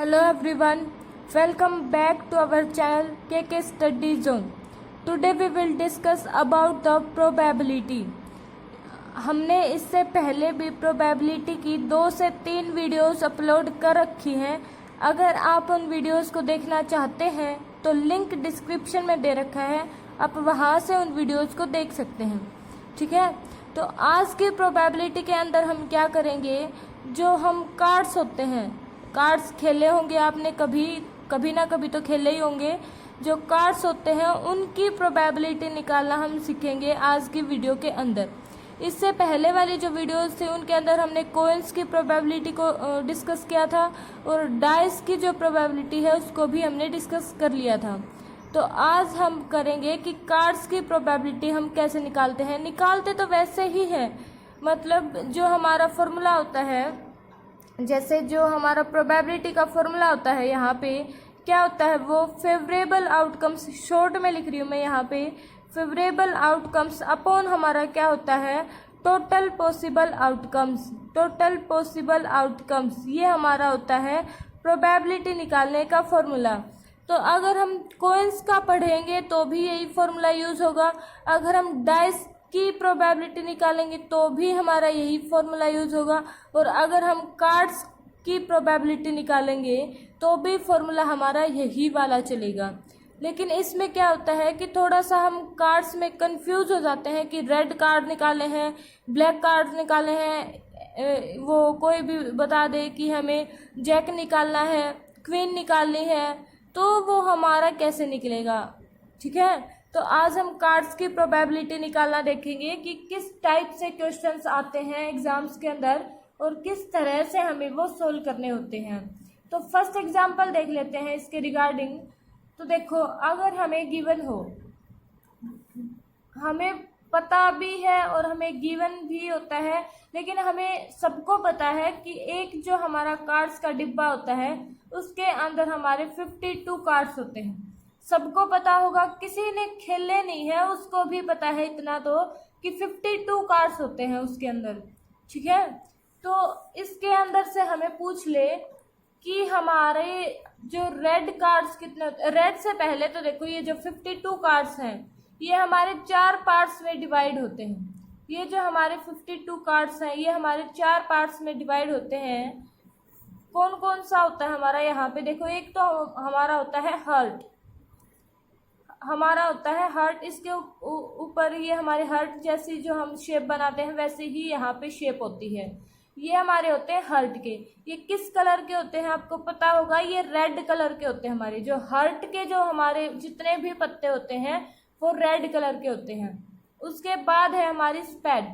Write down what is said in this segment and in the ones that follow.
Hello everyone, welcome back to our channel KK Study Zone. Today we will discuss about the probability. हमने इससे पहले भी probability की 2 से 3 वीडियोस अपलोड कर रखी हैं. अगर आप उन वीडियोस को देखना चाहते हैं तो लिंक डिस्क्रिप्शन में दे रखा है, आप वहां से उन वीडियोस को देख सकते हैं. ठीक है, तो आज की प्रोबेबिलिटी के अंदर हम क्या करेंगे, जो हम कार्ड्स होते हैं, कार्ड्स खेले होंगे आपने, कभी ना कभी तो खेले ही होंगे. जो कार्ड्स होते हैं उनकी प्रोबेबिलिटी निकालना हम सीखेंगे आज की वीडियो के अंदर. इससे पहले वाली जो वीडियोस थी उनके अंदर हमने कोइंस की प्रोबेबिलिटी को डिस्कस किया था और डाइस की जो प्रोबेबिलिटी है उसको भी हमने डिस्कस कर लिया था. तो आज हम करेंगे कि कार्ड्स की प्रोबेबिलिटी हम कैसे निकालते हैं. निकालते तो वैसे ही है, मतलब जो हमारा फॉर्मूला होता है, जैसे जो हमारा प्रोबेबिलिटी का फॉर्मूला होता है, यहाँ पे क्या होता है, वो फेवरेबल आउटकम्स, शॉर्ट में लिख रही हूँ मैं यहाँ पे, फेवरेबल आउटकम्स अपॉन हमारा क्या होता है, total possible outcomes. Total possible outcomes ये हमारा होता है प्रोबेबिलिटी निकालने का फॉर्मूला. तो अगर हम कोइंस का पढ़ेंगे तो भी यही फॉर्मूला यूज़ होगा, अगर हम डाइस की प्रोबेबिलिटी निकालेंगे तो भी हमारा यही फॉर्मूला यूज़ होगा, और अगर हम कार्ड्स की प्रोबेबिलिटी निकालेंगे तो भी फॉर्मूला हमारा यही वाला चलेगा. लेकिन इसमें क्या होता है कि थोड़ा सा हम कार्ड्स में कंफ्यूज हो जाते हैं कि रेड कार्ड निकाले हैं, ब्लैक कार्ड निकाले हैं, वो कोई भी बता दे कि हमें जैक निकालना है, क्वीन निकालनी है, तो वो हमारा कैसे निकलेगा. ठीक है, तो आज हम कार्ड्स की प्रोबेबिलिटी निकालना देखेंगे कि किस टाइप से क्वेश्चंस आते हैं एग्जाम्स के अंदर और किस तरह से हमें वो सोल्व करने होते हैं. तो फर्स्ट एग्जांपल देख लेते हैं इसके रिगार्डिंग. तो देखो, अगर हमें गिवन हो, हमें पता भी है और हमें गिवन भी होता है, लेकिन हमें सबको पता है कि एक जो हमारा कार्ड्स का डिब्बा होता है उसके अंदर हमारे 52 कार्ड्स होते हैं. सबको पता होगा, किसी ने खेले नहीं है उसको भी पता है इतना तो कि 52 कार्ड्स होते हैं उसके अंदर. ठीक है, तो इसके अंदर से हमें पूछ ले कि हमारे जो रेड कार्ड्स कितने होते हैं. रेड से पहले तो देखो, ये जो 52 कार्ड्स हैं ये हमारे 4 पार्ट्स में डिवाइड होते हैं. ये जो हमारे 52 कार्ड्स हैं ये हमारे 4 पार्ट्स में डिवाइड होते हैं. कौन कौन सा होता है हमारा, यहाँ पे देखो, एक तो हमारा होता है हार्ट, हमारा होता है हार्ट. इसके ऊपर ये हमारे हार्ट जैसी जो हम शेप बनाते हैं वैसे ही यहाँ पे शेप होती है. ये हमारे होते हैं हार्ट के. ये किस कलर के होते हैं आपको पता होगा, ये रेड कलर के होते हैं. हमारे जो हार्ट के जो हमारे जितने भी पत्ते होते हैं वो रेड कलर के होते हैं. उसके बाद है हमारी स्पैड.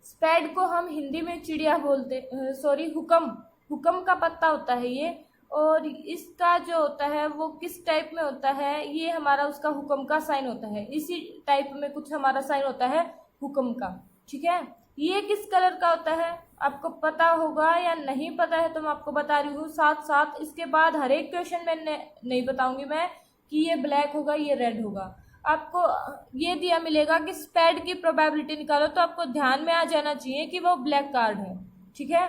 स्पैड को हम हिंदी में चिड़िया बोलते, सॉरी, हुक्म का पत्ता होता है ये. और इसका जो होता है वो किस टाइप में होता है, ये हमारा उसका हुक्म का साइन होता है. इसी टाइप में कुछ हमारा साइन होता है हुक्म का. ठीक है, ये किस कलर का होता है आपको पता होगा या नहीं पता है तो मैं आपको बता रही हूँ साथ साथ. इसके बाद हर एक क्वेश्चन में नहीं बताऊंगी मैं कि ये ब्लैक होगा ये रेड होगा. आपको ये दिया मिलेगा कि स्पैड की प्रोबेबिलिटी निकालो, तो आपको ध्यान में आ जाना चाहिए कि वो ब्लैक कार्ड है. ठीक है,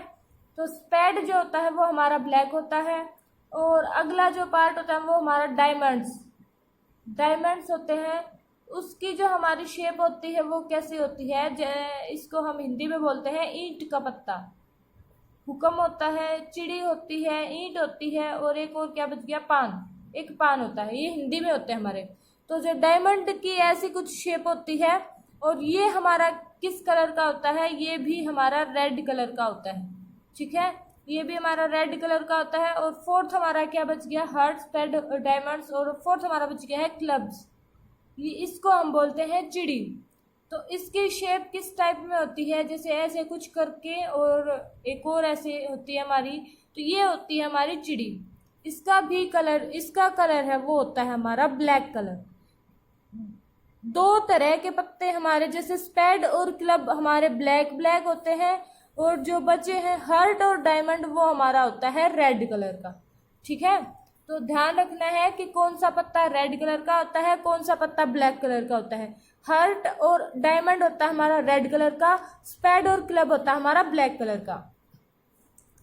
तो स्पैड जो होता है वो हमारा ब्लैक होता है. और अगला जो पार्ट होता है वो हमारा डायमंड्स होते हैं. उसकी जो हमारी शेप होती है वो कैसी होती है, इसको हम हिंदी में बोलते हैं ईंट का पत्ता. हुक्म होता है, चिड़ी होती है, ईंट होती है, और एक और क्या बच गया, पान. एक पान होता है, ये हिंदी में होते हैं हमारे. तो जो डायमंड की ऐसी कुछ शेप होती है, और ये हमारा किस कलर का होता है, ये भी हमारा रेड कलर का होता है. ठीक है, ये भी हमारा रेड कलर का होता है. और फोर्थ हमारा क्या बच गया, हार्ट, स्पैड, डायमंड्स, और फोर्थ हमारा बच गया है क्लब्स. ये इसको हम बोलते हैं चिड़ी. तो इसकी शेप किस टाइप में होती है, जैसे ऐसे कुछ करके, और एक और ऐसे होती है हमारी. तो ये होती है हमारी चिड़ी. इसका भी कलर, इसका कलर है वो होता है हमारा ब्लैक कलर. 2 तरह के पत्ते हमारे, जैसे स्पैड और क्लब हमारे ब्लैक होते हैं, और जो बचे हैं हार्ट और डायमंड वो हमारा होता है रेड कलर का. ठीक है, तो ध्यान रखना है कि कौन सा पत्ता रेड कलर का होता है, कौन सा पत्ता ब्लैक कलर का होता है. हार्ट और डायमंड होता है हमारा रेड कलर का, स्पैड और क्लब होता है हमारा ब्लैक कलर का.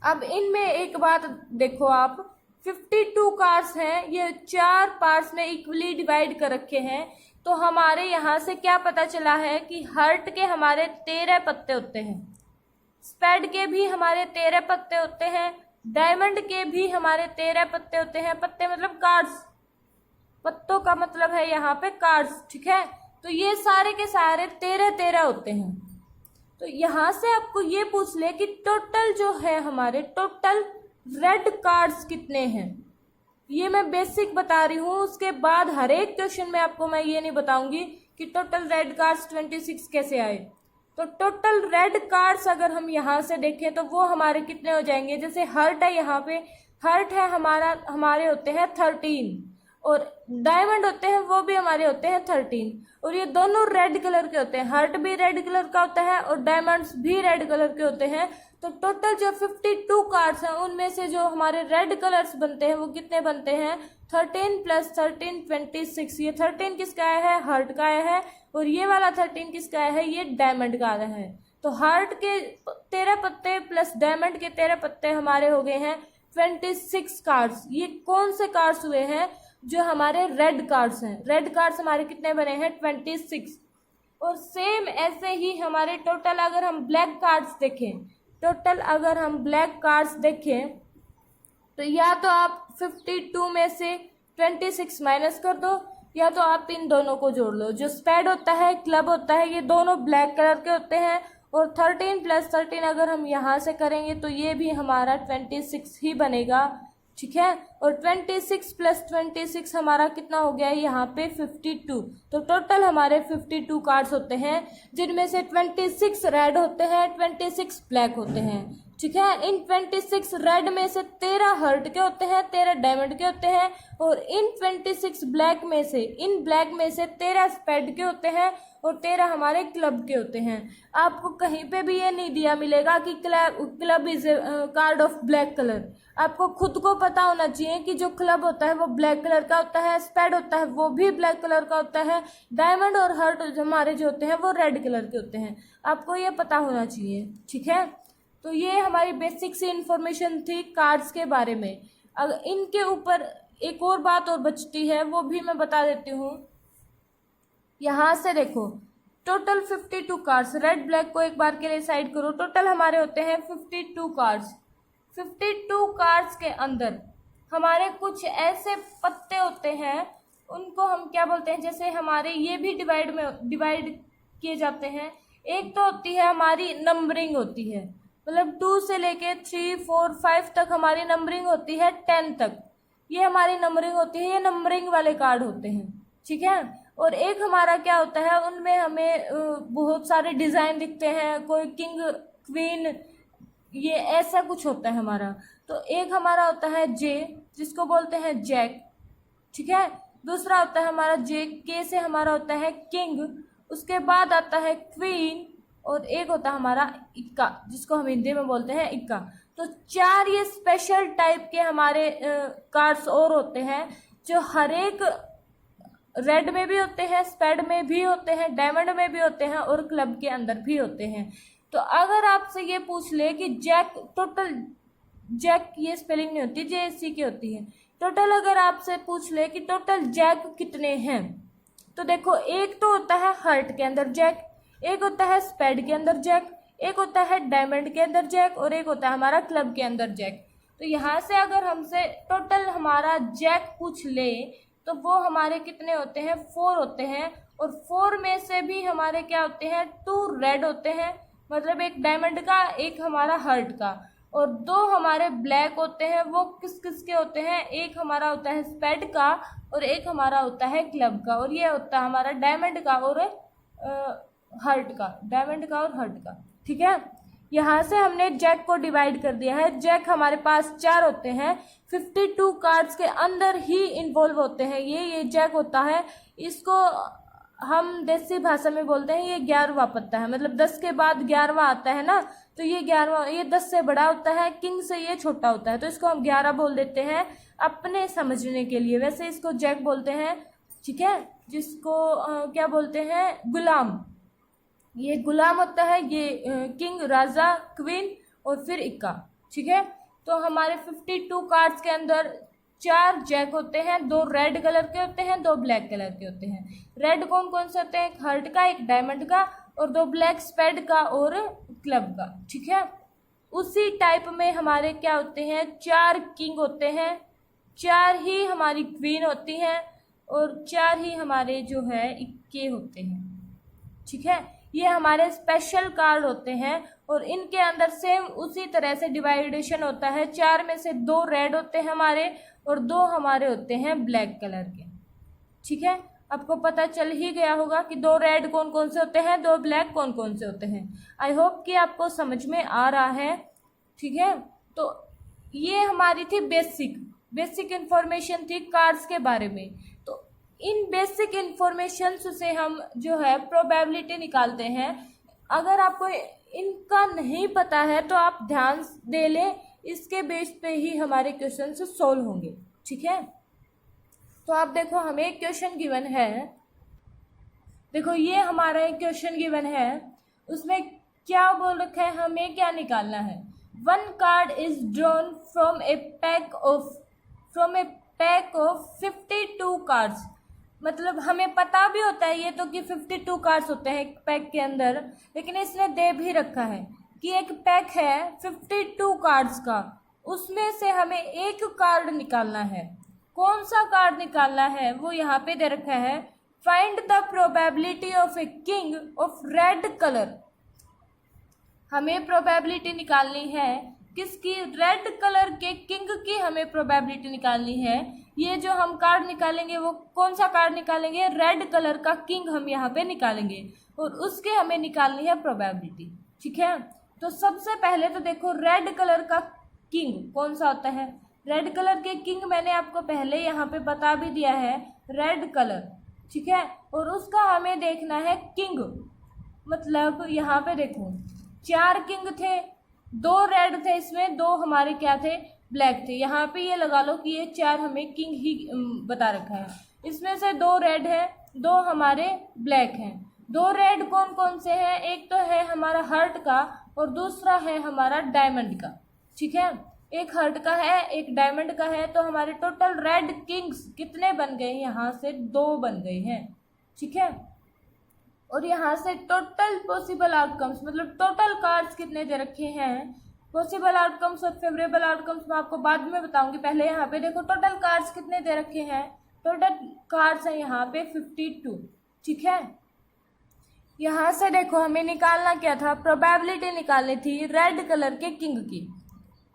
अब इनमें एक बात देखो आप, 52 कार्ड्स हैं, ये 4 पार्ट्स में इक्वली डिवाइड कर रखे हैं। तो हमारे यहाँ से क्या पता चला है कि हर्ट के हमारे 13 पत्ते होते हैं, स्पेड के भी हमारे 13 पत्ते होते हैं, डायमंड के भी हमारे 13 पत्ते होते हैं। पत्ते मतलब कार्ड्स, पत्तों का मतलब है यहाँ पे कार्ड्स, ठीक है। तो ये सारे के सारे 13 होते हैं। तो यहाँ से आपको ये पूछ ले कि टोटल जो है हमारे टोटल रेड कार्ड्स कितने हैं। ये मैं बेसिक बता रही हूँ, उसके बाद हर एक क्वेश्चन में आपको मैं ये नहीं बताऊंगी कि टोटल रेड कार्ड्स 26 कैसे आए। तो टोटल रेड कार्ड्स अगर हम यहाँ से देखें तो वो हमारे कितने हो जाएंगे। जैसे हर्ट है, यहाँ पे हर्ट है हमारे होते हैं 13, और डायमंड होते हैं वो भी हमारे होते हैं 13, और ये दोनों रेड कलर के होते हैं। हर्ट भी रेड कलर का होता है और डायमंड्स भी रेड कलर के होते हैं। तो टोटल जो 52 कार्ड्स हैं उनमें से जो हमारे रेड कलर्स बनते हैं वो कितने बनते हैं, 13 + 13 26। ये 13 किसका आया है, हर्ट का आया है, और ये वाला 13 किसका आया है, ये डायमंड का आया है। तो हर्ट के 13 पत्ते प्लस डायमंड के 13 पत्ते हमारे हो गए हैं 26 कार्ड्स। ये कौन से कार्ड्स हुए हैं, जो हमारे रेड कार्ड्स हैं। रेड कार्ड्स हमारे कितने बने हैं, 26। और सेम ऐसे ही हमारे टोटल अगर हम ब्लैक कार्ड्स देखें, टोटल अगर हम ब्लैक कार्ड्स देखें तो या तो आप 52 में से 26 माइनस कर दो, या तो आप इन दोनों को जोड़ लो। जो स्पेड होता है, क्लब होता है, ये दोनों ब्लैक कलर के होते हैं। और 13 + 13 अगर हम यहाँ से करेंगे तो ये भी हमारा 26 ही बनेगा, ठीक है। और 26 + 26 हमारा कितना हो गया है यहाँ पे 52। तो टोटल हमारे 52 कार्ड्स होते हैं, जिनमें से 26 रेड होते हैं, 26 ब्लैक होते हैं, ठीक है। इन 26 रेड में से 13 हर्ट के होते हैं, 13 डायमंड के होते हैं, और इन 26 ब्लैक में से, इन ब्लैक में से 13 स्पेड के होते हैं और 13 हमारे क्लब के होते हैं। आपको कहीं पे भी ये नहीं दिया मिलेगा कि club is called of black colour. आपको खुद को पता होना चाहिए कि जो क्लब होता है वो ब्लैक कलर का होता है, स्पेड होता है वो भी ब्लैक कलर का होता है, डायमंड और हर्ट हमारे जो होते हैं वो रेड कलर के होते हैं। आपको ये पता होना चाहिए, ठीक है। तो ये हमारी बेसिक सी इंफॉर्मेशन थी कार्ड्स के बारे में। अगर इनके ऊपर एक और बात और बचती है वो भी मैं बता देती हूँ। यहाँ से देखो, टोटल 52 कार्ड्स, रेड ब्लैक को एक बार के लिए साइड करो, टोटल हमारे होते हैं 52 कार्ड्स। 52 कार्ड्स के अंदर हमारे कुछ ऐसे पत्ते होते हैं, उनको हम क्या बोलते हैं, जैसे हमारे ये भी डिवाइड किए जाते हैं। एक तो होती है हमारी नंबरिंग होती है, मतलब 2 से लेके 3, 4, 5 तक हमारी नंबरिंग होती है, 10 तक ये हमारी नंबरिंग होती है। ये नंबरिंग वाले कार्ड होते हैं, ठीक है। और एक हमारा क्या होता है, उनमें हमें बहुत सारे डिज़ाइन दिखते हैं, कोई किंग, क्वीन, ये ऐसा कुछ होता है हमारा। तो एक हमारा होता है जे, जिसको बोलते हैं जैक, ठीक है। दूसरा होता है हमारा जे, के से हमारा होता है किंग, उसके बाद आता है क्वीन, और एक होता है हमारा इक्का, जिसको हम हिंदी में बोलते हैं इक्का। तो 4 ये स्पेशल टाइप के हमारे कार्ड्स और होते हैं, जो हर एक रेड में भी होते हैं, स्पेड में भी होते हैं, डायमंड में भी होते हैं, और क्लब के अंदर भी होते हैं। तो अगर आपसे ये पूछ ले कि जैक, टोटल जैक, ये स्पेलिंग नहीं होती, JAC की होती है। टोटल अगर आपसे पूछ ले कि टोटल जैक कितने हैं, तो देखो, एक तो होता है हर्ट के अंदर जैक, एक होता है स्पेड के अंदर जैक, एक होता है डायमंड के अंदर जैक, और एक होता है हमारा क्लब के अंदर जैक। तो यहाँ से अगर हमसे टोटल हमारा जैक पूछ ले तो वो हमारे कितने होते हैं, 4 होते हैं। और 4 में से भी हमारे क्या होते हैं, 2 रेड होते हैं, मतलब एक डायमंड का, एक हमारा हर्ट का, और 2 हमारे ब्लैक होते हैं। वो किस किस के होते हैं, एक हमारा होता है स्पेड का और एक हमारा होता है क्लब का, और ये होता है हमारा डायमंड का और हर्ट का, डायमंड का और हर्ट का, ठीक है। यहाँ से हमने जैक को डिवाइड कर दिया है। जैक हमारे पास 4 होते हैं, 52 कार्ड्स के अंदर ही इन्वॉल्व होते हैं। ये जैक होता है, इसको हम देसी भाषा में बोलते हैं ये 11वां पत्ता है, मतलब 10 के बाद 11वां आता है ना, तो ये 11वां, ये 10 से बड़ा होता है, किंग से ये छोटा होता है, तो इसको हम 11 बोल देते हैं अपने समझने के लिए। वैसे इसको जैक बोलते हैं, ठीक है, जिसको क्या बोलते हैं, गुलाम। ये गुलाम होता है, ये किंग, राजा, क्वीन और फिर इक्का, ठीक है। तो हमारे 52 कार्ड्स के अंदर 4 जैक होते हैं, 2 रेड कलर के होते हैं, 2 ब्लैक कलर के होते हैं। रेड कौन कौन से होते हैं? एक हार्ट का, एक डायमंड का और 2 ब्लैक स्पेड का और क्लब का, ठीक है। उसी टाइप में हमारे क्या होते हैं, 4 किंग होते हैं, 4 ही हमारी क्वीन होती हैं और 4 ही हमारे जो है इक्के होते हैं, ठीक है। ये हमारे स्पेशल कार्ड होते हैं और इनके अंदर सेम उसी तरह से डिवाइडेशन होता है। 4 में से 2 रेड होते हैं हमारे और 2 हमारे होते हैं ब्लैक कलर के, ठीक है। आपको पता चल ही गया होगा कि 2 रेड कौन कौन से होते हैं, 2 ब्लैक कौन कौन से होते हैं। आई होप कि आपको समझ में आ रहा है, ठीक है। तो ये हमारी थी बेसिक इंफॉर्मेशन थी कार्ड्स के बारे में। तो इन बेसिक इंफॉर्मेशन से हम जो है प्रोबेबिलिटी निकालते हैं। अगर आपको इनका नहीं पता है तो आप ध्यान दे लें, इसके बेस पे ही हमारे क्वेश्चन सॉल्व होंगे, ठीक है। तो आप देखो, हमें एक क्वेश्चन गिवन है, देखो ये हमारा एक क्वेश्चन गिवन है, उसमें क्या बोल रखा है, हमें क्या निकालना है। 1 card is drawn from A pack of 52 cards. मतलब हमें पता भी होता है ये तो कि 52 कार्ड्स होते हैं एक पैक के अंदर, लेकिन इसने दे भी रखा है कि एक पैक है 52 कार्ड्स का, उसमें से हमें एक कार्ड निकालना है। कौन सा कार्ड निकालना है वो यहाँ पे दे रखा है, find the probability of a king of red colour. हमें प्रोबेबिलिटी निकालनी है किसकी, रेड कलर के किंग की हमें प्रोबेबिलिटी निकालनी है। ये जो हम कार्ड निकालेंगे वो कौन सा कार्ड निकालेंगे, रेड कलर का किंग हम यहाँ पे निकालेंगे और उसके हमें निकालनी है प्रोबेबिलिटी, ठीक है। तो सबसे पहले तो देखो रेड कलर का किंग कौन सा होता है। रेड कलर के किंग मैंने आपको पहले यहाँ पे बता भी दिया है, रेड कलर, ठीक है। और उसका हमें देखना है किंग, मतलब यहाँ पे देखो 4 किंग थे, 2 रेड थे इसमें, 2 हमारे क्या थे, ब्लैक थे। यहाँ पे ये लगा लो कि ये 4 हमें किंग ही बता रखा है। इसमें से 2 रेड है, 2 हमारे ब्लैक हैं। 2 रेड कौन कौन से हैं, एक तो है हमारा हार्ट का और दूसरा है हमारा डायमंड का, ठीक है। एक हार्ट का है, एक डायमंड का है, तो हमारे टोटल रेड किंग्स कितने बन गए, यहाँ से 2 बन गए हैं, ठीक है। और यहाँ से टोटल पॉसिबल आउटकम्स, मतलब टोटल कार्ड्स कितने दे रखे हैं, पॉसिबल आउटकम्स और फेवरेबल आउटकम्स मैं आपको बाद में बताऊंगी। पहले यहाँ पे देखो टोटल कार्ड्स कितने दे रखे हैं, टोटल कार्ड्स हैं यहाँ पे 52, ठीक है। यहाँ से देखो हमें निकालना क्या था, प्रोबेबिलिटी निकालनी थी रेड कलर के किंग की।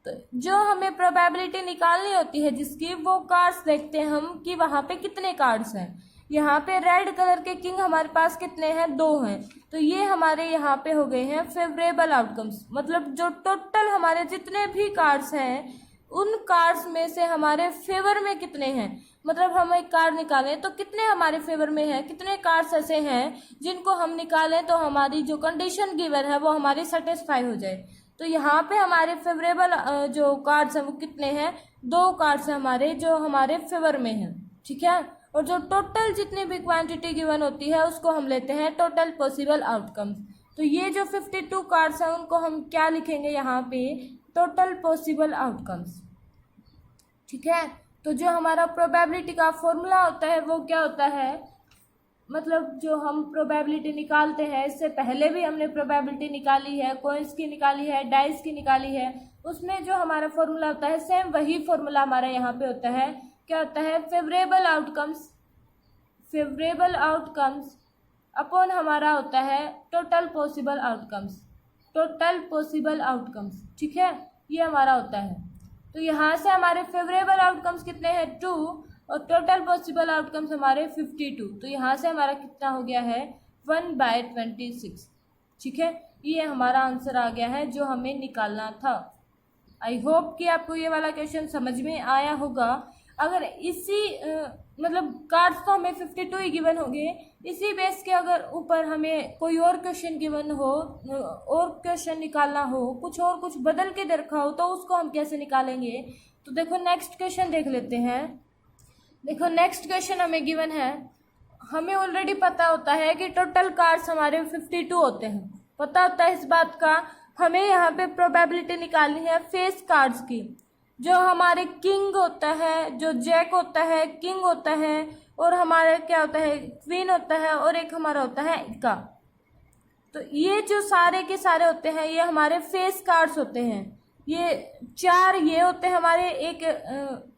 तो जो हमें प्रोबेबिलिटी निकालनी होती है जिसकी, वो कार्ड्स देखते हैं हम कि वहाँ पे कितने कार्ड्स हैं। यहाँ पे रेड कलर के किंग हमारे पास कितने हैं, 2 हैं, तो ये हमारे यहाँ पे हो गए हैं फेवरेबल आउटकम्स। मतलब जो टोटल हमारे जितने भी कार्ड्स हैं उन कार्ड्स में से हमारे फेवर में कितने हैं, मतलब हम एक कार्ड निकालें तो कितने हमारे फेवर में है, कितने कार्ड्स ऐसे हैं जिनको हम निकालें तो हमारी जो कंडीशन गिवन है वो हमारी सेटिस्फाई हो जाए। तो यहाँ पे हमारे फेवरेबल जो कार्ड्स हैं वो कितने हैं, 2 कार्ड्स हैं हमारे जो हमारे फेवर में हैं, ठीक है। और जो टोटल जितनी भी क्वांटिटी गिवन होती है उसको हम लेते हैं टोटल पॉसिबल आउटकम्स। तो ये जो 52 कार्ड्स हैं उनको हम क्या लिखेंगे यहाँ पे, टोटल पॉसिबल आउटकम्स, ठीक है। तो जो हमारा प्रोबेबिलिटी का फॉर्मूला होता है वो क्या होता है, मतलब जो हम प्रोबेबिलिटी निकालते हैं, इससे पहले भी हमने प्रोबेबिलिटी निकाली है, कॉइन्स की निकाली है, डाइस की निकाली है, उसमें जो हमारा फॉर्मूला होता है सेम वही फॉर्मूला हमारा यहाँ पे होता है। क्या होता है, फेवरेबल आउटकम्स अपॉन हमारा होता है टोटल पॉसिबल आउटकम्स, ठीक है, ये हमारा होता है। तो यहाँ से हमारे फेवरेबल आउटकम्स कितने हैं, 2, और टोटल पॉसिबल आउटकम्स हमारे 52। तो यहाँ से हमारा कितना हो गया है, 1/26, ठीक है। ये हमारा आंसर आ गया है जो हमें निकालना था। आई होप कि आपको ये वाला क्वेश्चन समझ में आया होगा। अगर इसी मतलब कार्ड्स तो हमें 52 ही गिवन होंगे, इसी बेस के अगर ऊपर हमें कोई और क्वेश्चन गिवन हो, और क्वेश्चन निकालना हो, कुछ बदल के दे रखा हो, तो उसको हम कैसे निकालेंगे। तो देखो नेक्स्ट क्वेश्चन देख लेते हैं। देखो नेक्स्ट क्वेश्चन हमें गिवन है, हमें ऑलरेडी पता होता है कि टोटल कार्ड्स हमारे 52 होते हैं, पता होता है इस बात का। हमें यहाँ पे प्रोबेबिलिटी निकालनी है फेस कार्ड्स की। जो हमारे किंग होता है, जो जैक होता है, किंग होता है, और हमारा क्या होता है, क्वीन होता है, और एक हमारा होता है इक्का। तो ये जो सारे के सारे होते हैं ये हमारे फेस कार्ड्स होते हैं। ये चार ये होते हैं हमारे,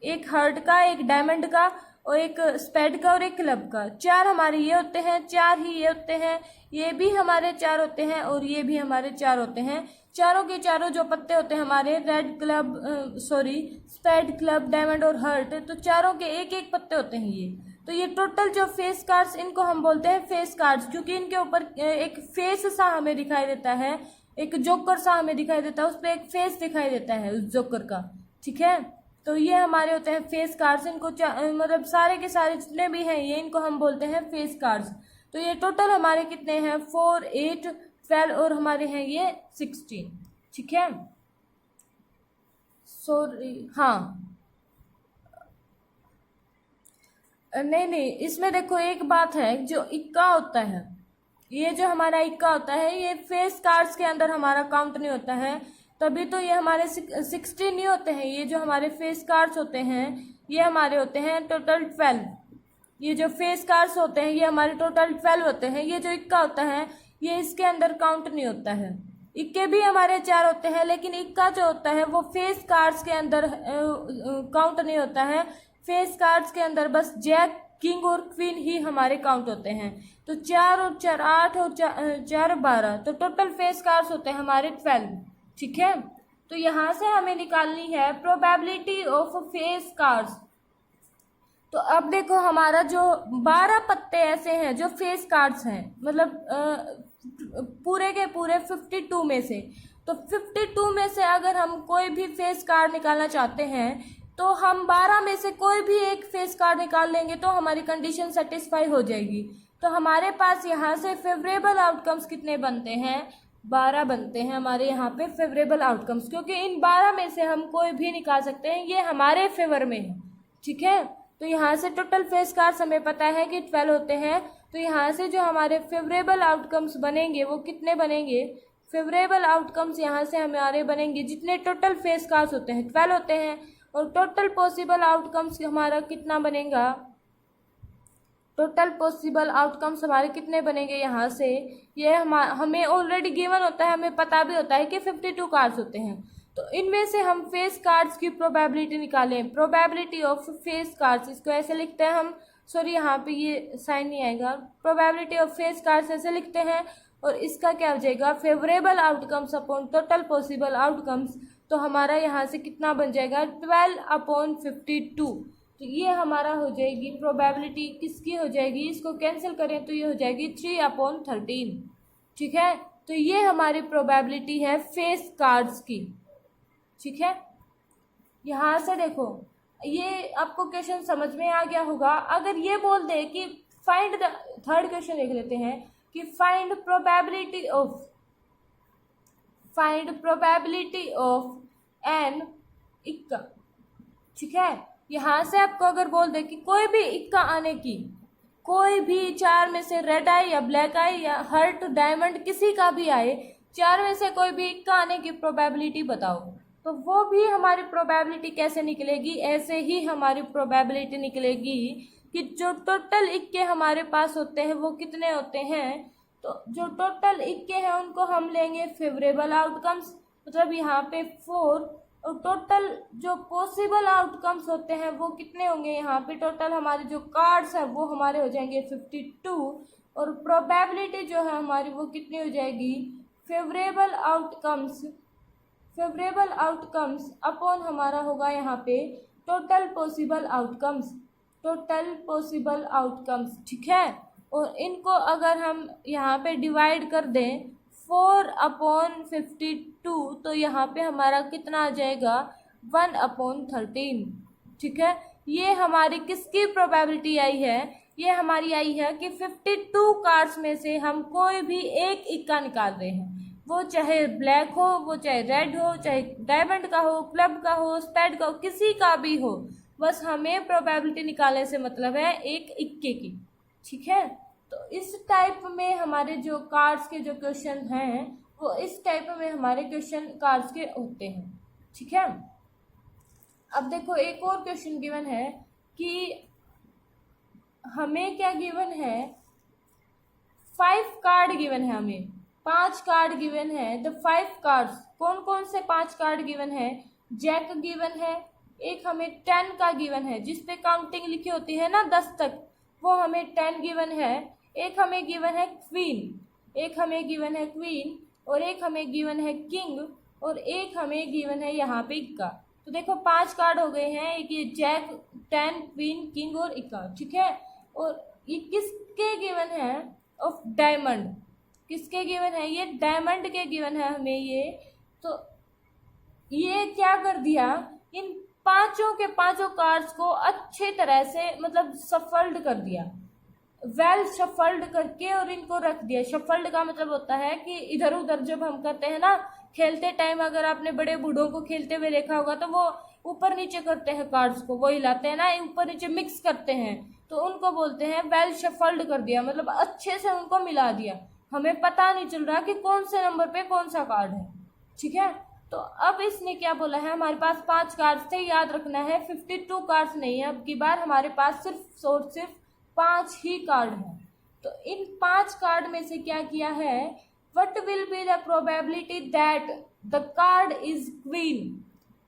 एक हार्ट का, एक डायमंड का, और एक स्पेड का, और एक क्लब का। चार हमारे ये होते हैं, चार ही ये होते हैं, ये भी हमारे चार होते हैं, और ये भी हमारे चार होते हैं। चारों के चारों जो पत्ते होते हैं हमारे, red club, spade, club, diamond और हार्ट, तो चारों के एक एक पत्ते होते हैं ये। तो ये टोटल जो फेस कार्ड्स, इनको हम बोलते हैं फेस कार्ड्स, क्योंकि इनके ऊपर एक फेस सा हमें दिखाई देता है, एक जोकर सा हमें दिखाई देता है, उस पर एक फेस दिखाई देता है उस जोकर का। ठीक है, तो ये हमारे होते हैं फेस कार्ड्स। इनको मतलब सारे के सारे जितने भी हैं ये, इनको हम बोलते हैं फेस कार्ड्स। तो ये टोटल हमारे कितने हैं, 4, 8, 12, और हमारे हैं ये 16। ठीक है, सॉरी, हाँ नहीं, इसमें देखो एक बात है, जो इक्का होता है, ये जो हमारा इक्का होता है, ये फेस कार्ड्स के अंदर हमारा काउंट नहीं होता है, तभी तो ये हमारे 16 नहीं होते हैं। ये जो हमारे फेस कार्ड्स होते हैं ये हमारे होते हैं टोटल 12। ये जो फेस कार्ड्स होते हैं ये हमारे टोटल 12 होते हैं। ये जो इक्का होता है ये इसके अंदर काउंट नहीं होता है। इक्के भी हमारे 4 होते हैं, लेकिन इक्का जो होता है वो फेस कार्ड्स के अंदर काउंट नहीं होता है। फेस कार्ड्स के अंदर बस जैक, किंग और क्वीन ही हमारे काउंट होते हैं। तो 4 और 4 8 और 4 12, तो टोटल फेस कार्ड्स होते हैं हमारे 12। ठीक है, तो यहाँ से हमें निकालनी है प्रोबेबिलिटी ऑफ फेस कार्ड्स। तो अब देखो हमारा जो 12 पत्ते ऐसे हैं जो फेस कार्ड्स हैं, मतलब पूरे के पूरे 52 में से, तो 52 में से अगर हम कोई भी फेस कार्ड निकालना चाहते हैं तो हम 12 में से कोई भी एक फेस कार्ड निकाल लेंगे तो हमारी कंडीशन सेटिस्फाई हो जाएगी। तो हमारे पास यहाँ से फेवरेबल आउटकम्स कितने बनते हैं, 12 बनते हैं हमारे यहाँ पे फेवरेबल आउटकम्स, क्योंकि इन 12 में से हम कोई भी निकाल सकते हैं, ये हमारे फेवर में है। ठीक है, तो यहाँ से टोटल फेस कार्ड्स हमें पता है कि 12 होते हैं। तो यहाँ से जो हमारे फेवरेबल आउटकम्स बनेंगे वो कितने बनेंगे, फेवरेबल आउटकम्स यहाँ से हमारे बनेंगे, जितने टोटल फेस कार्ड्स होते हैं 12 होते हैं, और टोटल पॉसिबल आउटकम्स हमारा कितना बनेगा, टोटल पॉसिबल आउटकम्स हमारे कितने बनेंगे यहाँ से, ये हमें ऑलरेडी गिवन होता है, हमें पता भी होता है कि 52 कार्ड्स होते हैं। तो इनमें से हम फेस कार्ड्स की प्रोबेबिलिटी निकालें, प्रोबेबिलिटी ऑफ फेस कार्ड्स, इसको ऐसे लिखते हैं हम, सॉरी यहाँ पे ये साइन नहीं आएगा, प्रोबेबिलिटी ऑफ फेस कार्ड्स ऐसे लिखते हैं, और इसका क्या हो जाएगा, favourable outcomes upon total possible outcomes. तो हमारा यहाँ से कितना बन जाएगा, 12/52। तो ये हमारा हो जाएगी प्रोबेबिलिटी, किसकी हो जाएगी, इसको कैंसिल करें तो ये हो जाएगी 3/13। ठीक है, तो ये हमारी प्रोबेबिलिटी है फेस कार्ड्स की। ठीक है, यहाँ से देखो ये आपको क्वेश्चन समझ में आ गया होगा। अगर ये बोल दे कि फाइंड द, थर्ड क्वेश्चन देख लेते हैं कि फाइंड प्रोबेबिलिटी ऑफ एन इक्का। ठीक है, यहाँ से आपको अगर बोल दे कि कोई भी इक्का आने की, कोई भी 4 में से रेड आई या ब्लैक आई या हार्ट, डायमंड, किसी का भी आए, 4 में से कोई भी इक्का आने की प्रोबेबिलिटी बताओ, तो वो भी हमारी प्रोबेबिलिटी कैसे निकलेगी, ऐसे ही हमारी प्रोबेबिलिटी निकलेगी कि जो टोटल इक्के हमारे पास होते हैं वो कितने होते हैं। तो जो टोटल इक्के हैं उनको हम लेंगे फेवरेबल आउटकम्स, मतलब यहाँ पे 4, और टोटल जो पॉसिबल आउटकम्स होते हैं वो कितने होंगे, यहाँ पे टोटल हमारे जो कार्ड्स हैं वो हमारे हो जाएंगे 52, और प्रोबेबिलिटी जो है हमारी वो कितनी हो जाएगी, फेवरेबल आउटकम्स अपॉन हमारा होगा यहाँ पे टोटल पॉसिबल आउटकम्स। ठीक है, और इनको अगर हम यहाँ पे डिवाइड कर दें 4/52, तो यहाँ पे हमारा कितना आ जाएगा, 1/13। ठीक है, ये हमारी किसकी प्रोबेबिलिटी आई है, ये हमारी आई है कि 52 कार्ड्स में से हम कोई भी एक इक्का निकाल रहे हैं, वो चाहे ब्लैक हो, वो चाहे रेड हो, चाहे डायमंड का हो, क्लब का हो, स्पेड का हो, किसी का भी हो, बस हमें प्रोबेबिलिटी निकालने से मतलब है एक इक्के की। ठीक है, तो इस टाइप में हमारे जो कार्ड्स के जो क्वेश्चन हैं वो इस टाइप में हमारे क्वेश्चन कार्ड्स के होते हैं। ठीक है, अब देखो एक और क्वेश्चन गिवन है कि हमें क्या गिवन है, 5 कार्ड गिवन है, हमें 5 कार्ड गिवन है। द 5 कार्ड्स, कौन कौन से 5 कार्ड गिवन है, जैक गिवन है, एक हमें 10 का गिवन है जिसपे काउंटिंग लिखी होती है ना 10 तक, वो हमें 10 गिवन है, एक हमें गिवन है क्वीन, एक हमें गिवन है क्वीन, और एक हमें गिवन है किंग, और एक हमें गिवन है यहाँ पे इक्का। तो देखो 5 कार्ड हो गए हैं, एक ये जैक, 10, क्वीन, किंग और इक्का। ठीक है, और ये किसके गिवन है, ऑफ डायमंड, किसके गिवन है, ये डायमंड के गिवन है हमें ये। तो ये क्या कर दिया, इन पांचों के पांचों कार्ड्स को अच्छे तरह से मतलब सफल्ड कर दिया, वेल शफल्ड करके और इनको रख दिया। शफल्ड का मतलब होता है कि इधर उधर जब हम करते हैं ना खेलते टाइम, अगर आपने बड़े बूढ़ों को खेलते हुए देखा होगा तो वो ऊपर नीचे करते हैं कार्ड्स को, वो हिलाते हैं ना, ऊपर नीचे मिक्स करते हैं, तो उनको बोलते हैं वेल शफल्ड कर दिया, मतलब अच्छे से उनको मिला दिया, हमें पता नहीं चल रहा कि कौन से नंबर पे कौन सा कार्ड है। ठीक है, तो अब इसने क्या बोला है, हमारे पास 5 कार्ड्स थे, याद रखना है 52 कार्ड्स नहीं है, अब की बार हमारे पास सिर्फ और सिर्फ 5 ही कार्ड है। तो इन 5 कार्ड में से क्या किया है, what will be the probability that the card is queen,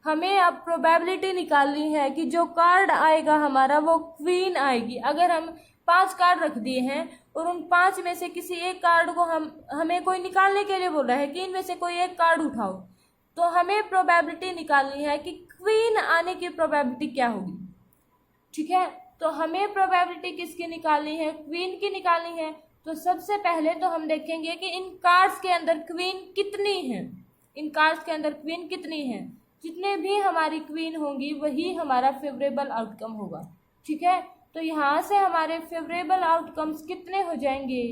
हमें अब प्रोबेबिलिटी निकालनी है कि जो कार्ड आएगा हमारा वो क्वीन आएगी। अगर हम 5 कार्ड रख दिए हैं और उन 5 में से किसी एक कार्ड को हमें कोई निकालने के लिए बोल रहा है कि इनमें से कोई एक कार्ड उठाओ, तो हमें प्रोबेबिलिटी निकालनी है कि क्वीन आने की प्रोबेबिलिटी क्या होगी। ठीक है, तो हमें प्रोबेबिलिटी किसकी निकालनी है, क्वीन की निकालनी है। तो सबसे पहले तो हम देखेंगे कि इन कार्ड्स के अंदर क्वीन कितनी है, इन कार्ड्स के अंदर क्वीन कितनी है, जितने भी हमारी क्वीन होंगी वही हमारा फेवरेबल आउटकम होगा। ठीक है, तो यहाँ से हमारे फेवरेबल आउटकम्स कितने हो जाएंगे,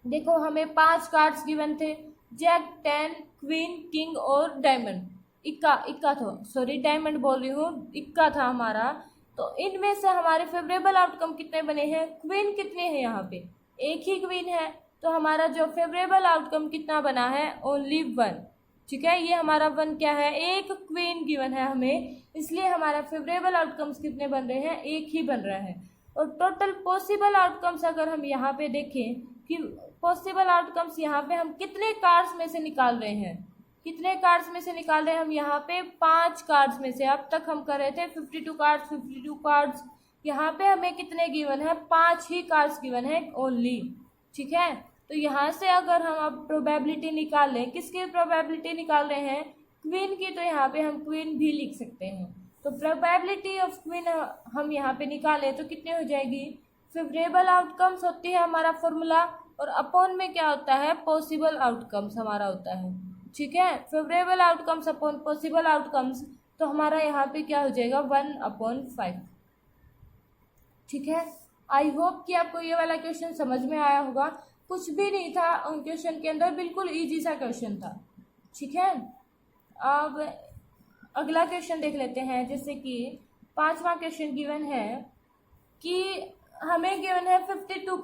देखो हमें 5 कार्ड्स गिवन थे, जैक, 10, क्वीन, किंग और डायमंड, इक्का था, सॉरी डायमंड बोल रही हूँ, इक्का था हमारा। तो इनमें से हमारे फेवरेबल आउटकम कितने बने हैं, क्वीन कितने हैं, यहाँ पे एक ही क्वीन है, तो हमारा जो फेवरेबल आउटकम कितना बना है, ओनली 1। ठीक है, ये हमारा 1 क्या है, एक क्वीन गिवन है हमें, इसलिए हमारा फेवरेबल आउटकम्स कितने बन रहे हैं, एक ही बन रहा है। और टोटल पॉसिबल आउटकम्स अगर हम यहाँ पे देखें कि पॉसिबल आउटकम्स यहाँ पे हम कितने कार्ड्स में से निकाल रहे हैं, कितने कार्ड्स में से निकाल रहे हैं हम यहाँ पे 5 कार्ड्स में से। अब तक हम कर रहे थे 52 कार्ड्स, यहाँ पे हमें कितने गिवन है, 5 ही कार्ड्स गिवन है ओनली। ठीक है, तो यहाँ से अगर हम अब प्रोबेबिलिटी निकालें, किसकी प्रोबेबिलिटी निकाल रहे हैं, क्वीन की, तो यहाँ पे हम क्वीन भी लिख सकते हैं। तो प्रोबेबिलिटी ऑफ क्वीन हम यहाँ पे निकालें तो कितनी हो जाएगी, फेवरेबल आउटकम्स होती है हमारा फॉर्मूला, और अपॉन में क्या होता है, पॉसिबल आउटकम्स हमारा होता है। ठीक है, favourable outcomes upon possible outcomes, तो हमारा यहाँ पे क्या हो जाएगा, 1/5। ठीक है, आई होप कि आपको ये वाला क्वेश्चन समझ में आया होगा, कुछ भी नहीं था क्वेश्चन के अंदर, बिल्कुल इजी सा क्वेश्चन था। ठीक है, अब अगला क्वेश्चन देख लेते हैं, जैसे कि 5वां क्वेश्चन गिवन है कि हमें गिवन है 52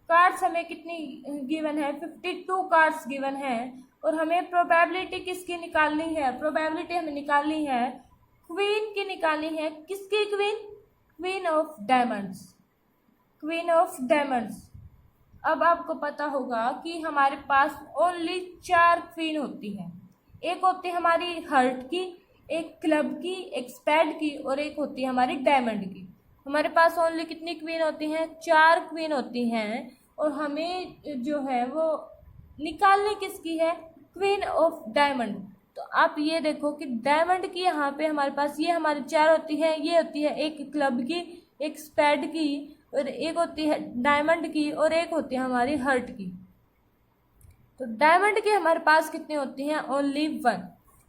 कार्ड्स हमें कितनी गिवन है, 52 कार्ड्स गिवन है, और हमें प्रोबेबिलिटी किसकी निकालनी है, प्रोबेबिलिटी हमें निकालनी है क्वीन की निकालनी है, किसकी queen, queen of diamonds, queen of diamonds. अब आपको पता होगा कि हमारे पास ओनली 4 क्वीन होती हैं, एक होती है हमारी हार्ट की, एक क्लब की, एक स्पैड की, और एक होती है हमारी डायमंड की। हमारे पास ओनली कितनी क्वीन होती हैं, 4 क्वीन होती हैं, और हमें जो है वो निकालनी किसकी है, क्वीन ऑफ डायमंड। तो आप ये देखो कि डायमंड की यहाँ पे हमारे पास ये हमारी 4 होती है, ये होती है एक क्लब की, एक स्पैड की, और एक होती है डायमंड की, और एक होती है हमारी हार्ट की। तो डायमंड की हमारे पास कितनी होती हैं, ओनली 1।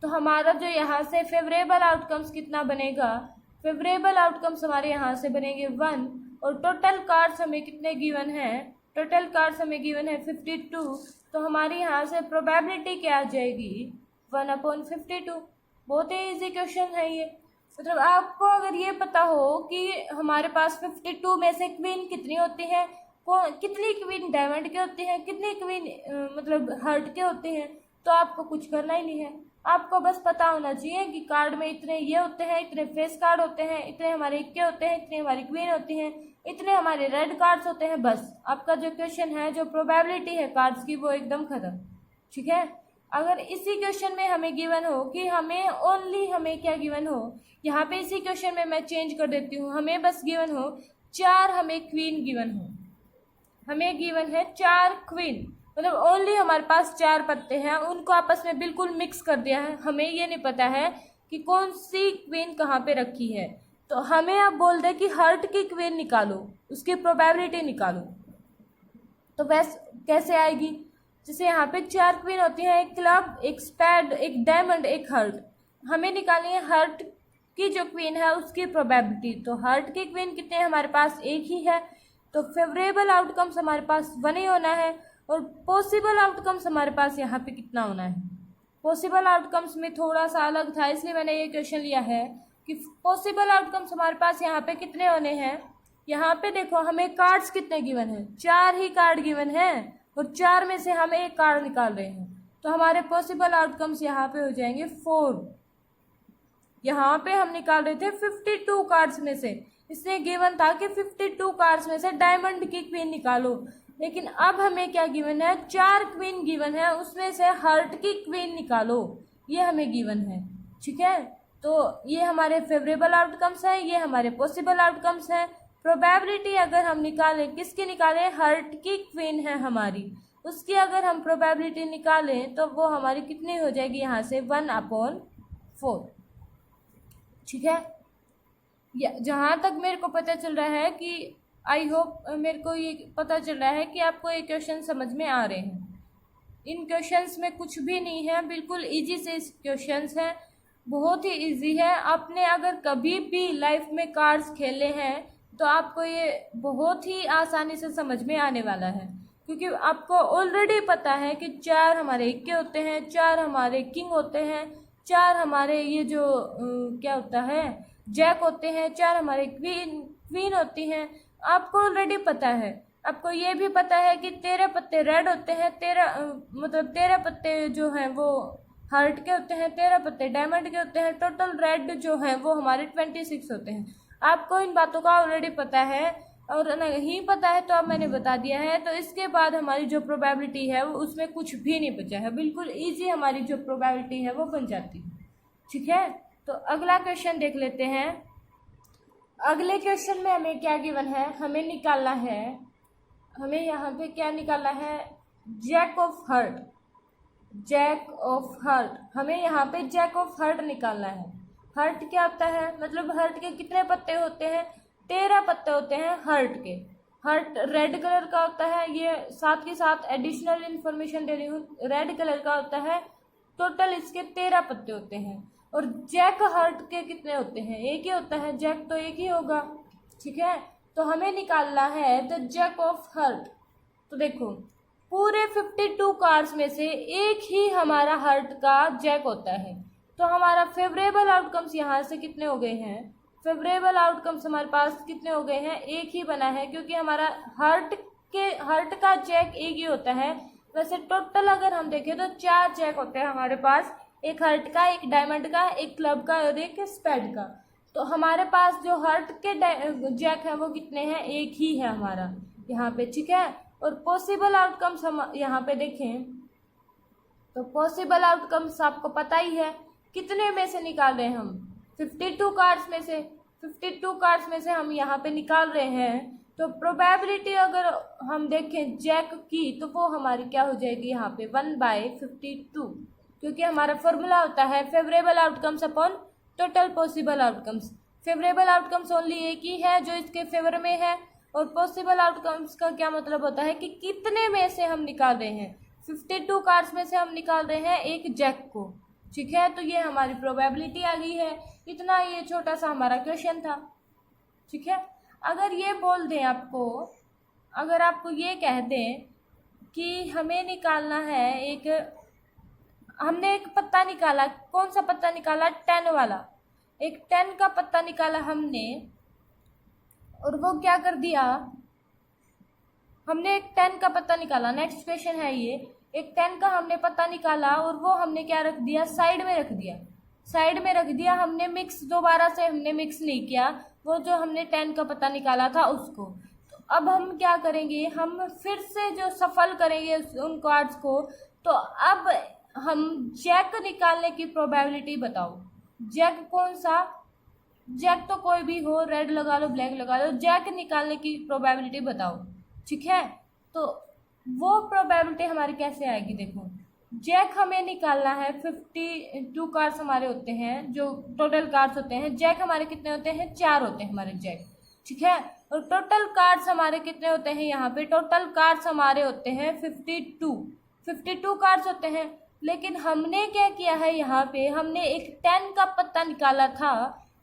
तो हमारा जो यहाँ से फेवरेबल आउटकम्स कितना बनेगा, फेवरेबल आउटकम्स हमारे यहाँ से बनेंगे 1, और टोटल कार्ड्स हमें कितने गिवन है, टोटल कार्ड्स हमें गिवन है 52, तो हमारी यहाँ से प्रोबेबिलिटी क्या आ जाएगी, 1/52। बहुत ही इजी क्वेश्चन है ये, मतलब आपको अगर ये पता हो कि हमारे पास 52 में से क्वीन कितनी होती है, कितनी क्वीन डायमंड के होते हैं, कितनी क्वीन मतलब हार्ट के होते हैं। तो आपको कुछ करना ही नहीं है, आपको बस पता होना चाहिए कि कार्ड में इतने ये होते हैं, इतने फेस कार्ड होते हैं, इतने हमारे इक्के होते हैं, इतने हमारी क्वीन होती हैं, इतने हमारे रेड कार्ड्स होते हैं। बस आपका जो क्वेश्चन है, जो प्रोबेबिलिटी है कार्ड्स की, वो एकदम खत्म। ठीक है। अगर इसी क्वेश्चन में हमें गिवन हो कि हमें ओनली हमें क्या गिवन हो, यहाँ पे इसी क्वेश्चन में मैं चेंज कर देती हूँ, हमें बस गिवन हो 4 हमें क्वीन गिवन हो, हमें गिवन है 4 क्वीन, मतलब ओनली हमारे पास 4 पत्ते हैं, उनको आपस में बिल्कुल मिक्स कर दिया है। हमें ये नहीं पता है कि कौन सी क्वीन कहाँ पे रखी है। तो हमें आप बोल दे कि हार्ट की क्वीन निकालो, उसकी प्रोबेबिलिटी निकालो, तो वैसे कैसे आएगी। जैसे यहाँ पे 4 क्वीन होती हैं, एक क्लब, एक स्पैड, एक डायमंड, एक हार्ट। हमें निकालनी है हार्ट की जो क्वीन है उसकी प्रोबेबिलिटी। तो हार्ट की क्वीन कितने हमारे पास, एक ही है, तो फेवरेबल आउटकम्स हमारे पास 1 ही होना है। और पॉसिबल आउटकम्स हमारे पास यहाँ पे कितना होना है। पॉसिबल आउटकम्स में थोड़ा सा अलग था, इसलिए मैंने ये क्वेश्चन लिया है कि पॉसिबल आउटकम्स हमारे पास यहाँ पे कितने होने हैं। यहाँ पे देखो हमें कार्ड्स कितने गिवन है, 4 ही कार्ड गिवन है, और 4 में से हम एक कार्ड निकाल रहे हैं। तो हमारे पॉसिबल आउटकम्स यहाँ पे हो जाएंगे 4। यहाँ पे हम निकाल रहे थे 52 कार्ड्स में से, इसलिए गिवन था कि 52 कार्ड्स में से डायमंड की क्वीन निकालो। लेकिन अब हमें क्या गिवन है, 4 क्वीन गिवन है, उसमें से हार्ट की क्वीन निकालो, ये हमें गिवन है। ठीक है। तो ये हमारे फेवरेबल आउटकम्स है, ये हमारे पॉसिबल आउटकम्स है। प्रोबेबिलिटी अगर हम निकालें, किसकी निकालें, हार्ट की क्वीन है हमारी, उसकी अगर हम प्रोबेबिलिटी निकालें तो वो हमारी कितनी हो जाएगी, यहाँ से 1/4। ठीक है। जहाँ तक मेरे को पता चल रहा है कि आई होप मेरे को ये पता चल रहा है कि आपको ये क्वेश्चन समझ में आ रहे हैं। इन क्वेश्चंस में कुछ भी नहीं है, बिल्कुल इजी से क्वेश्चंस हैं, बहुत ही इजी है। आपने अगर कभी भी लाइफ में कार्ड्स खेले हैं तो आपको ये बहुत ही आसानी से समझ में आने वाला है, क्योंकि आपको ऑलरेडी पता है कि 4 हमारे इक्के होते हैं, 4 हमारे किंग होते हैं, 4 हमारे ये जो क्या होता है जैक होते हैं, 4 हमारे क्वीन होती हैं। आपको ऑलरेडी पता है। आपको ये भी पता है कि 13 पत्ते रेड होते हैं, 13 पत्ते जो हैं वो हार्ट के होते हैं, 13 पत्ते डायमंड के होते हैं, टोटल रेड जो है वो हमारे 26 होते हैं। आपको इन बातों का ऑलरेडी पता है, और नहीं पता है तो अब मैंने बता दिया है। तो इसके बाद हमारी जो प्रोबेबिलिटी है वो उसमें कुछ भी नहीं बचा है, बिल्कुल ईजी हमारी जो प्रोबेबिलिटी है वो बन जाती है। ठीक है। तो अगला क्वेश्चन देख लेते हैं। अगले क्वेश्चन में हमें क्या गिवन है, हमें निकालना है, हमें यहाँ पे क्या निकालना है, jack of heart. Jack of heart, हमें यहाँ पे जैक ऑफ हार्ट निकालना है। हार्ट क्या होता है, मतलब हार्ट के कितने पत्ते होते हैं, 13 पत्ते होते हैं हार्ट के। हार्ट रेड कलर का होता है, ये साथ के साथ एडिशनल इन्फॉर्मेशन दे रही हूँ, रेड कलर का होता है। टोटल इसके 13 पत्ते होते हैं। और जैक हार्ट के कितने होते हैं, एक ही होता है, जैक तो एक ही होगा। ठीक है। तो हमें निकालना है द जैक ऑफ हार्ट। तो देखो पूरे 52 कार्ड्स में से एक ही हमारा हार्ट का जैक होता है। तो हमारा फेवरेबल आउटकम्स यहाँ से कितने हो गए हैं, फेवरेबल आउटकम्स हमारे पास कितने हो गए हैं, एक ही बना है, क्योंकि हमारा हार्ट का जैक एक ही होता है। वैसे टोटल अगर हम देखें तो 4 जैक होते हैं हमारे पास, एक हार्ट का, एक डायमंड का, एक क्लब का और एक स्पैड का। तो हमारे पास जो हार्ट के जैक है वो कितने हैं, एक ही है हमारा यहाँ पे। ठीक है। और पॉसिबल आउटकम्स हम यहाँ पे देखें तो पॉसिबल आउटकम्स आपको पता ही है, कितने में से निकाल रहे हैं हम, 52 कार्ड्स में से। 52 कार्ड्स में से हम यहाँ पे निकाल रहे हैं। तो प्रोबेबिलिटी अगर हम देखें जैक की तो वो हमारी क्या हो जाएगी यहाँ पे 1/52, क्योंकि हमारा फॉर्मूला होता है favourable outcomes upon total possible outcomes. Favourable outcomes only एक ही है जो इसके फेवर में है, और पॉसिबल आउटकम्स का क्या मतलब होता है कि कितने में से हम निकाल रहे हैं। 52 कार्ड्स में से हम निकाल रहे हैं एक जैक को। ठीक है। तो ये हमारी प्रोबेबिलिटी आ गई है। इतना ये छोटा सा हमारा क्वेश्चन था। ठीक है। अगर ये बोल दें आपको, अगर आपको ये कह दें कि हमें निकालना है हमने एक पत्ता निकाला, कौन सा पत्ता निकाला, 10 वाला, एक 10 का पत्ता निकाला हमने, और वो क्या कर दिया, हमने एक 10 का पत्ता निकाला। नेक्स्ट क्वेश्चन है ये, एक 10 का हमने पत्ता निकाला और वो हमने क्या रख दिया, साइड में रख दिया। साइड में रख दिया हमने, मिक्स दोबारा से हमने मिक्स नहीं किया वो जो हमने 10 का पत्ता निकाला था उसको। तो अब हम क्या करेंगे, हम फिर से जो सफल करेंगे उन कार्ड्स को। तो अब हम जैक निकालने की प्रोबेबिलिटी बताओ। जैक कौन सा, जैक तो कोई भी हो, रेड लगा लो, ब्लैक लगा लो, जैक निकालने की प्रोबेबिलिटी बताओ। ठीक है, तो वो प्रोबेबिलिटी हमारी कैसे आएगी, देखो जैक हमें निकालना है। 52 कार्ड्स हमारे होते हैं, जो टोटल कार्ड्स होते हैं। जैक हमारे कितने होते हैं, 4 होते हैं हमारे जैक। ठीक है, और टोटल कार्ड्स हमारे कितने होते हैं, यहाँ पे टोटल कार्ड्स हमारे होते हैं 52 कार्ड्स होते हैं। लेकिन हमने क्या किया है, यहाँ पे हमने एक 10 का पत्ता निकाला था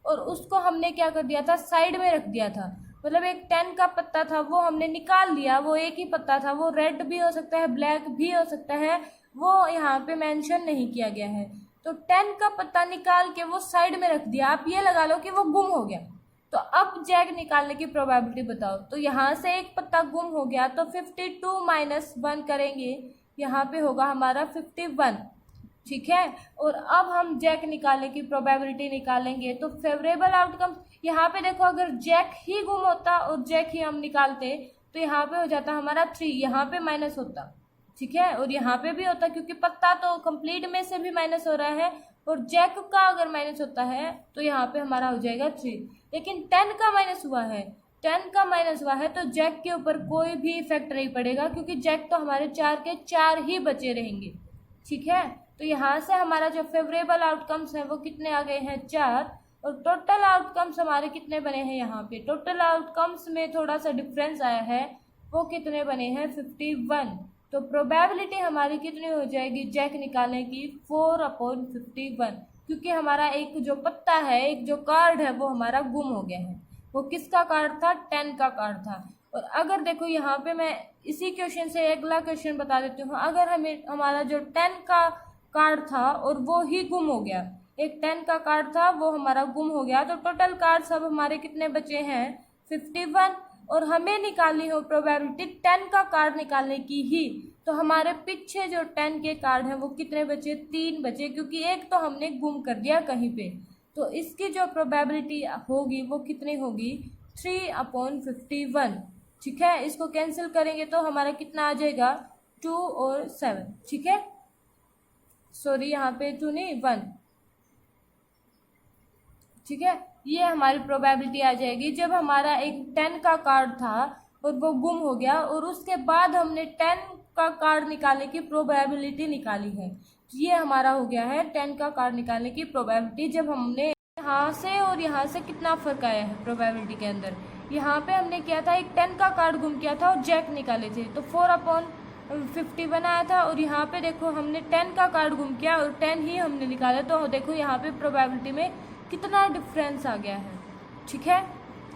और उसको हमने क्या कर दिया था, साइड में रख दिया था। मतलब एक 10 का पत्ता था वो हमने निकाल लिया, वो एक ही पत्ता था, वो रेड भी हो सकता है, ब्लैक भी हो सकता है, वो यहाँ पे मेंशन नहीं किया गया है। तो 10 का पत्ता निकाल के वो साइड में रख दिया। आप ये लगा लो कि वो गुम हो गया। तो अब जैक निकालने की प्रोबेबिलिटी बताओ। तो यहाँ से एक पत्ता गुम हो गया तो 52 माइनस 1 करेंगे, यहाँ पे होगा हमारा 51। ठीक है, और अब हम जैक निकालने की प्रोबेबिलिटी निकालेंगे। तो फेवरेबल आउटकम, यहाँ पे देखो अगर जैक ही गुम होता और जैक ही हम निकालते तो यहाँ पे हो जाता हमारा 3, यहाँ पे माइनस होता। ठीक है, और यहाँ पे भी होता क्योंकि पत्ता तो कंप्लीट में से भी माइनस हो रहा है, और जैक का अगर माइनस होता है तो यहाँ पे हमारा हो जाएगा 3। लेकिन 10 का माइनस हुआ है, 10 का माइनस हुआ है तो जैक के ऊपर कोई भी इफेक्ट नहीं पड़ेगा क्योंकि जैक तो हमारे 4 के 4 ही बचे रहेंगे। ठीक है, तो यहाँ से हमारा जो फेवरेबल आउटकम्स हैं वो कितने आ गए हैं, 4। और टोटल आउटकम्स हमारे कितने बने हैं, यहाँ पे टोटल आउटकम्स में थोड़ा सा डिफरेंस आया है, वो कितने बने हैं, 51। तो प्रोबेबिलिटी हमारी कितनी हो जाएगी जैक निकालने की, 4/51, क्योंकि हमारा एक जो पत्ता है, एक जो कार्ड है वो हमारा गुम हो गया है। वो किसका कार्ड था, 10 का कार्ड था। और अगर देखो यहाँ पे मैं इसी क्वेश्चन से अगला क्वेश्चन बता देती हूँ। अगर हमारा जो 10 का कार्ड था और वो ही गुम हो गया, एक 10 का कार्ड था वो हमारा गुम हो गया, तो टोटल कार्ड सब हमारे कितने बचे हैं, 51। और हमें निकालनी हो प्रोबेबिलिटी 10 का कार्ड निकालने की ही, तो हमारे पीछे जो 10 के कार्ड हैं वो कितने बचे, 3 बचे, क्योंकि एक तो हमने गुम कर दिया कहीं पे। तो इसकी जो प्रोबेबिलिटी होगी वो कितनी होगी, 3/51। ठीक है, इसको कैंसिल करेंगे तो हमारा कितना आ जाएगा, 2 और 7। ठीक है, सॉरी यहाँ पे 2 नहीं 1। ठीक है, ये हमारी प्रोबेबिलिटी आ जाएगी जब हमारा एक 10 का कार्ड था और वो गुम हो गया और उसके बाद हमने 10 का कार्ड निकालने की प्रोबेबिलिटी निकाली है। ये हमारा हो गया है 10 का कार्ड निकालने की प्रोबेबिलिटी। जब हमने यहाँ से और यहाँ से कितना फ़र्क आया है प्रोबेबिलिटी के अंदर, यहाँ पे हमने किया था एक 10 का कार्ड गुम किया था और जैक निकाले थे तो 4/51 आया था। और यहाँ पे देखो हमने 10 का कार्ड गुम किया और 10 ही हमने निकाला, तो देखो यहाँ पे प्रोबेबिलिटी में कितना डिफरेंस आ गया है। ठीक है,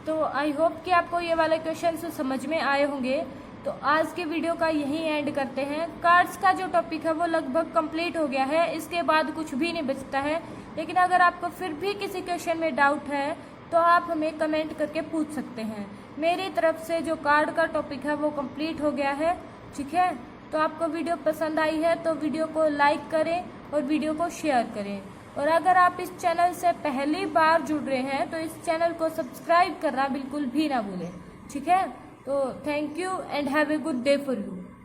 तो आई होप कि आपको ये वाले क्वेश्चन समझ में आए होंगे। तो आज के वीडियो का यही एंड करते हैं। कार्ड्स का जो टॉपिक है वो लगभग कंप्लीट हो गया है, इसके बाद कुछ भी नहीं बचता है। लेकिन अगर आपको फिर भी किसी क्वेश्चन में डाउट है तो आप हमें कमेंट करके पूछ सकते हैं। मेरी तरफ से जो कार्ड का टॉपिक है वो कंप्लीट हो गया है। ठीक है, तो आपको वीडियो पसंद आई है तो वीडियो को लाइक करें और वीडियो को शेयर करें। और अगर आप इस चैनल से पहली बार जुड़ रहे हैं तो इस चैनल को सब्सक्राइब करना बिल्कुल भी ना भूलें। ठीक है, तो thank you and have a good day for you.